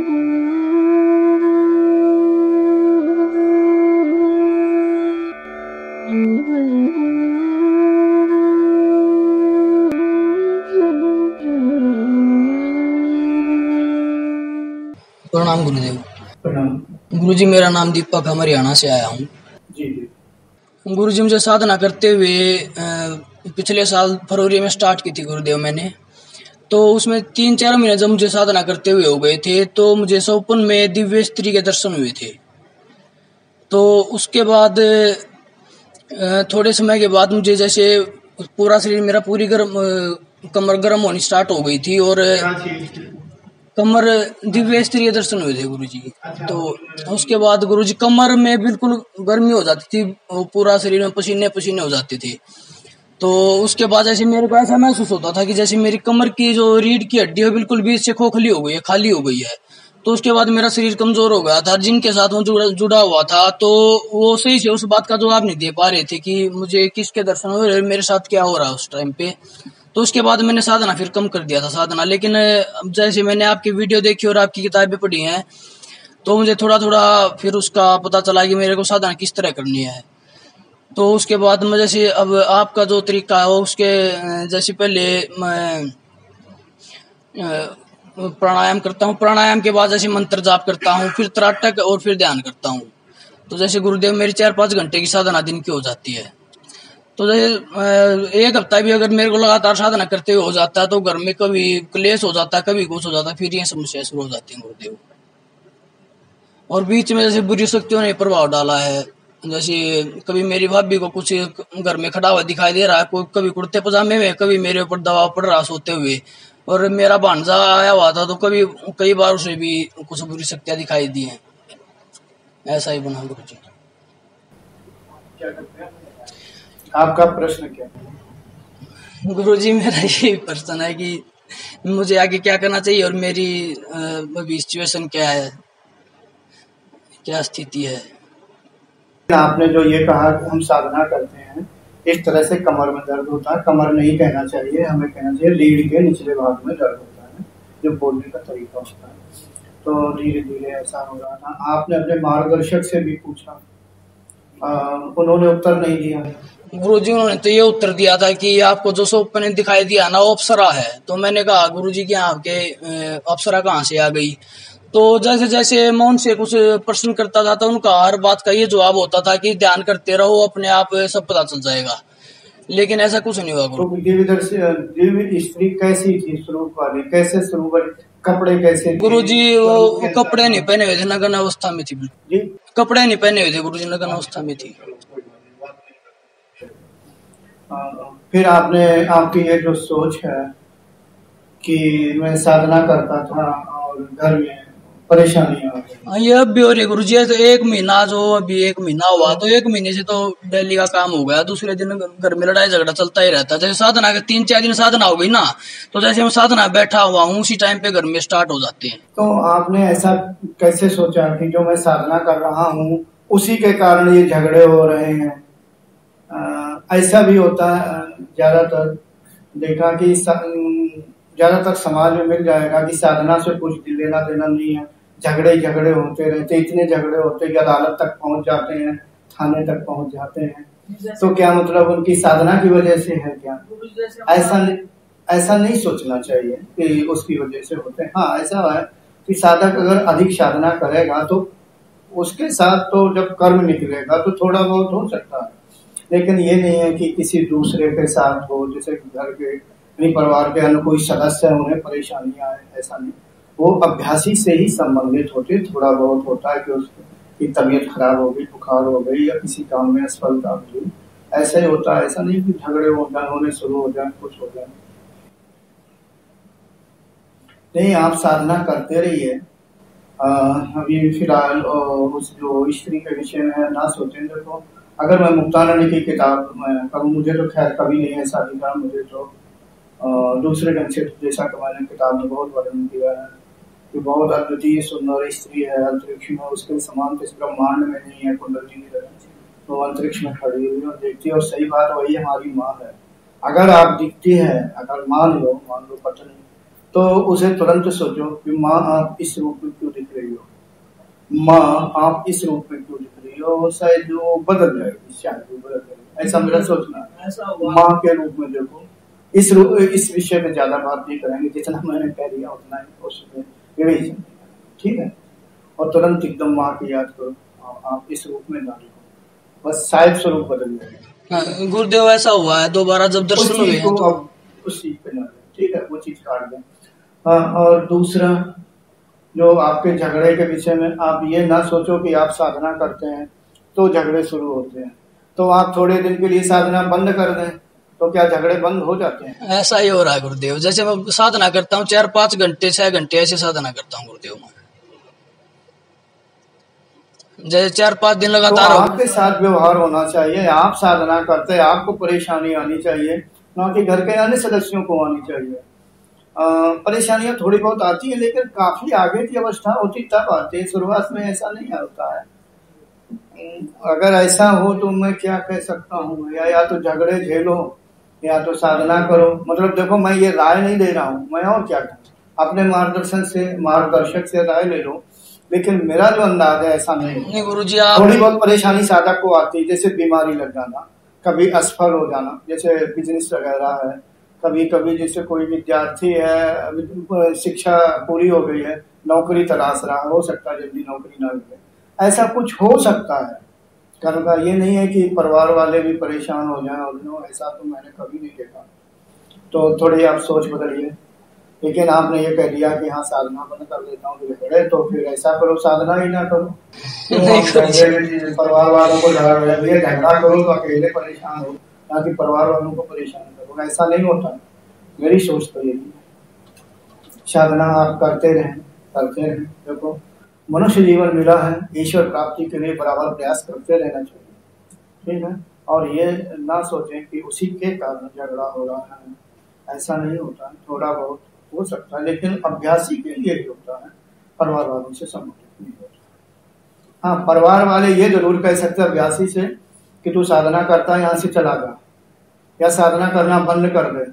प्रणाम गुरुदेव। प्रणाम। गुरुजी, मेरा नाम दीपक, हम हरियाणा से आया हूँ। जी जी। गुरुजी, मुझे साधना करते हुए पिछले साल फरवरी में स्टार्ट की थी गुरुदेव मैंने। तो उसमें 3-4 महीने जब मुझे साधना करते हुए हो गए थे, तो मुझे स्वप्न में दिव्य स्त्री के दर्शन हुए थे। तो उसके बाद थोड़े समय के बाद मुझे जैसे पूरा शरीर मेरा पूरी कमर गर्म होनी स्टार्ट हो गई थी और कमर दिव्य स्त्री दर्शन हुए थे गुरुजी। तो उसके बाद गुरुजी कमर में बिल्कुल गर्मी हो जाती थी, पूरा शरीर में पसीने पसीने हो जाते थे। तो उसके बाद ऐसे मेरे को ऐसा महसूस होता था कि जैसे मेरी कमर की जो रीढ़ की हड्डी है बिल्कुल बीच से खोखली हो गई है, खाली हो गई है। तो उसके बाद मेरा शरीर कमजोर हो गया था। जिनके साथ वो जुड़ा हुआ था तो वो सही से उस बात का जवाब नहीं दे पा रहे थे कि मुझे किसके दर्शन हो रहे, मेरे साथ क्या हो रहा है उस टाइम पे। तो उसके बाद मैंने साधना फिर कम कर दिया था साधना। लेकिन जैसे मैंने आपकी वीडियो देखी और आपकी किताबें पढ़ी हैं, तो मुझे थोड़ा थोड़ा फिर उसका पता चला कि मेरे को साधना किस तरह करनी है। तो उसके बाद मैं जैसे अब आपका जो तरीका है उसके जैसे पहले मैं प्राणायाम करता हूँ, प्राणायाम के बाद जैसे मंत्र जाप करता हूँ, फिर त्राटक और फिर ध्यान करता हूँ। तो जैसे गुरुदेव मेरी 4-5 घंटे की साधना दिन की हो जाती है। तो जैसे एक हफ्ता भी अगर मेरे को लगातार साधना करते हुए हो जाता है तो घर में कभी क्लेश हो जाता है, कभी कुछ हो जाता है, फिर ये समस्या शुरू हो जाती है गुरुदेव। और बीच में जैसे बुरी शक्तियों ने प्रभाव डाला है। जैसे कभी मेरी भाभी को कुछ घर में खड़ा हुआ दिखाई दे रहा है, कोई कभी कुर्ते पजामे में, कभी मेरे ऊपर दबाव पड़ रहा सोते हुए। और मेरा भांजा आया हुआ था तो कई बार उसे भी कुछ बुरी शक्तियां दिखाई दी हैं। ऐसा ही बना गुरुजी। क्या करते हैं? आपका प्रश्न क्या है? गुरुजी, मेरा यही प्रश्न है कि मुझे आगे क्या करना चाहिए और मेरी अभी सिचुएशन क्या है, क्या स्थिति है। आपने जो ये कहा कि हम साधना करते हैं, इस तरह से कमर में दर्द होता है, कमर नहीं कहना चाहिए, हमें कहना चाहिए रीढ़ के निचले भाग में दर्द होता है, जो बोलने का तरीका होता है। तो धीरे धीरे ऐसा हो रहा था। आपने अपने मार्गदर्शक से भी पूछा, उन्होंने उत्तर नहीं दिया। गुरुजी, उन्होंने तो ये उत्तर दिया था कि आपको जो स्वप्न में दिखाई दिया ना वो अप्सरा है। तो मैंने कहा गुरुजी कि आपके अप्सरा कहाँ से आ गई। तो जैसे जैसे मैं उनसे कुछ प्रश्न करता था तो उनका हर बात का ये जवाब होता था कि ध्यान करते रहो, अपने आप सब पता चल जाएगा। लेकिन ऐसा कुछ नहीं हुआ। तो दिव्य स्त्री कैसी थी? स्वरूप वाली कैसे? स्वरूप कपड़े कैसे? गुरुजी वो कपड़े नहीं पहने हुए थे, नग्न अवस्था में थी। जी, कपड़े नहीं पहने हुए थे गुरुजी, नग्न अवस्था में थी। फिर आपने आपकी ये जो सोच है कि मैं साधना करता था और घर में परेशानी आ गई, ये अब भी हो रही है गुरुजी। तो एक महीना जो अभी 1 महीना हुआ तो 1 महीने से तो डेली का काम हो गया। दूसरे दिन घर में लड़ाई झगड़ा चलता ही रहता है। जैसे साधना के 3-4 दिन साधना हो गई ना, तो जैसे मैं साधना बैठा हुआ हूँ उसी टाइम पे घर में स्टार्ट हो जाते हैं। तो आपने ऐसा कैसे सोचा कि जो मैं साधना कर रहा हूँ उसी के कारण ये झगड़े हो रहे हैं? ऐसा भी होता है, ज्यादातर देखा कि ज्यादातर समाज में मिल जाएगा कि साधना से कुछ लेना देना नहीं है, झगड़े होते रहते, इतने झगड़े होते कि अदालत तक पहुंच जाते हैं, थाने तक पहुंच जाते हैं। तो क्या मतलब उनकी साधना की वजह से है क्या? ऐसा नहीं सोचना चाहिए कि उसकी वजह से होते हैं। हाँ, ऐसा है कि साधक अगर अधिक साधना करेगा तो उसके साथ तो जब कर्म निकलेगा तो थोड़ा बहुत हो सकता है, लेकिन ये नहीं है कि किसी दूसरे के साथ हो, जैसे घर के परिवार के अन्य कोई सदस्य है उन्हें परेशानियां आए, ऐसा नहीं। वो अभ्यासी से ही संबंधित होते, थोड़ा बहुत होता है कि उसकी तबीयत खराब हो गई, बुखार हो गई या किसी काम में असफलता हुई, ऐसा ही होता है। ऐसा नहीं कि झगड़े होने शुरू हो जाए, कुछ हो जाए। नहीं, आप साधना करते रहिए। अभी फिलहाल उस जो स्त्री के विषय में ना सोचें। देखो, अगर मैं मुक्तानंद की किताब करूँ, मुझे तो खैर कभी नहीं ऐसा दिखा, मुझे तो दूसरे ढंग से जैसा कि मैंने किताब में बहुत वर्णन किया है कि बहुत अद्वितीय सुंदर स्त्री है, अंतरिक्ष में उसके समान किस ब्रह्मांड में नहीं है, कुंडली की तरह तो अंतरिक्ष में खड़ी हुई और देखती है। और सही बात वही हमारी माँ है। अगर आप दिखती है, अगर मान लो पत्नी, तो उसे तुरंत सोचो कि माँ आप इस रूप में क्यों माँ आप इस रूप में क्यों दिख रही हो, शायद वो बदल जाएगी, शायद वो बदल जाएगी, ऐसा मेरा सोचना है। माँ के रूप में देखो, इस विषय में ज्यादा बात नहीं करेंगे, जितना मैंने कह दिया उतना ही उसमें रिवीजन, ठीक है। और तुरंत एकदम माँ की याद करो, आप इस रूप में ना देखो, बस शायद स्वरूप बदल जाएगा। गुरुदेव ऐसा हुआ है दोबारा जब दर्शन हुए हैं तो उस चीज पे ना, ठीक है, वो चीज काट दें। और दूसरा जो आपके झगड़े के विषय में, आप ये ना सोचो कि आप साधना करते हैं तो झगड़े शुरू होते हैं, तो आप थोड़े दिन के लिए साधना बंद कर दें तो क्या झगड़े बंद हो जाते हैं? ऐसा ही हो रहा है गुरुदेव। जैसे मैं साधना करता हूँ 4-5 घंटे 6 घंटे ऐसे साधना करता हूँ गुरुदेव में, जैसे 4-5 दिन लगातार। तो आपके साथ व्यवहार होना चाहिए, आप साधना करते हैं, आपको परेशानी आनी चाहिए, ना कि घर के अन्य सदस्यों को आनी चाहिए। परेशानियां थोड़ी बहुत आती है, लेकिन काफी आगे की अवस्था होती तब आती है, शुरुआत में ऐसा नहीं होता है। अगर ऐसा हो तो मैं क्या कह सकता हूँ, या तो झगड़े झेलो या तो साधना करो। मतलब देखो, मैं ये राय नहीं दे रहा हूँ, मैं और क्या कहूँ, अपने मार्गदर्शक से राय ले लो, लेकिन मेरा जो अंदाज है ऐसा नहीं गुरुजी। थोड़ी बहुत परेशानी साधक को आती है, जैसे बीमारी लग जाना, कभी असफल हो जाना, जैसे बिजनेस वगैरह है, कभी कभी जैसे कोई विद्यार्थी है, शिक्षा पूरी हो गई है, नौकरी तलाश रहा, हो सकता है जल्दी नौकरी ना मिले, ऐसा कुछ हो सकता है। कल का ये नहीं है कि परिवार वाले भी परेशान हो जाएं, और ऐसा तो मैंने कभी नहीं देखा। तो थोड़ी आप सोच बदलिए। लेकिन आपने ये कह दिया कि हाँ साधना बंद कर देता हूँ झगड़े, तो फिर ऐसा करो, साधना ही ना करो। परिवार वालों को झगड़ा करो तो अकेले परेशान हो, ना कि परिवार वालों को परेशान करो, ऐसा नहीं होता। मेरी सोच तो यही है, साधना आप करते रहें। देखो, मनुष्य जीवन मिला है, ईश्वर प्राप्ति के लिए बराबर प्रयास करते रहना चाहिए, ठीक है। और ये ना सोचें कि उसी के कारण झगड़ा हो रहा है, ऐसा नहीं होता। थोड़ा बहुत हो सकता है, लेकिन अभ्यासी के लिए ही होता है, परिवार वालों से संबंधित नहीं होता। हाँ, परिवार वाले ये जरूर कह सकते हैं अभ्यासी से कि तू साधना करता है, यहाँ से चला जा, या साधना करना बंद कर दे,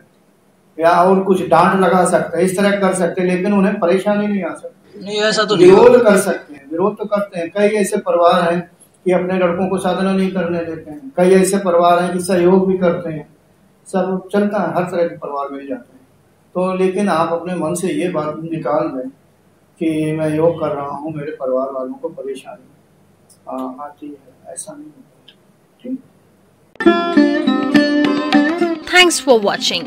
या और कुछ डांट लगा सकते हैं, इस तरह कर सकते हैं, लेकिन उन्हें परेशानी नहीं आ सकती। नहीं, ऐसा तो विरोध कर सकते हैं, विरोध तो करते हैं। कई ऐसे परिवार हैं कि अपने लड़कों को साधना नहीं करने देते हैं, कई ऐसे परिवार हैं कि सहयोग भी करते हैं, सब चलता है, हर तरह के परिवार मिल जाते हैं। तो लेकिन आप अपने मन से ये बात निकाल दें कि मैं योग कर रहा हूँ, मेरे परिवार वालों को परेशानी आती है, ऐसा नहीं होता, ठीक। Thanks for watching.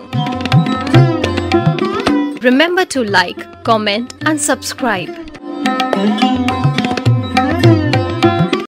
Remember to like, comment and subscribe.